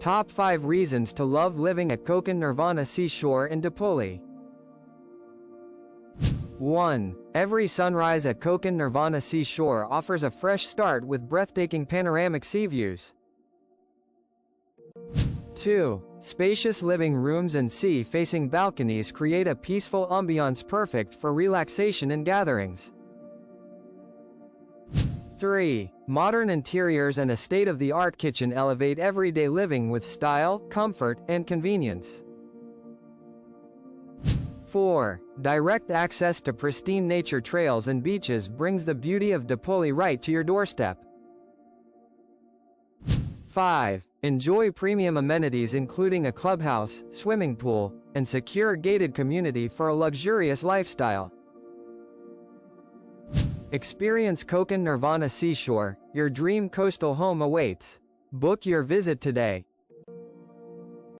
Top 5 reasons to love living at Kokan Nirvana Seashore in Dapoli. 1. Every sunrise at Kokan Nirvana Seashore offers a fresh start with breathtaking panoramic sea views. 2. Spacious living rooms and sea-facing balconies create a peaceful ambiance perfect for relaxation and gatherings. 3. Modern interiors and a state-of-the-art kitchen elevate everyday living with style, comfort, and convenience. 4. Direct access to pristine nature trails and beaches brings the beauty of Dapoli right to your doorstep. 5. Enjoy premium amenities including a clubhouse, swimming pool, and secure gated community for a luxurious lifestyle. Experience Kokan Nirvana Seashore, your dream coastal home awaits. Book your visit today.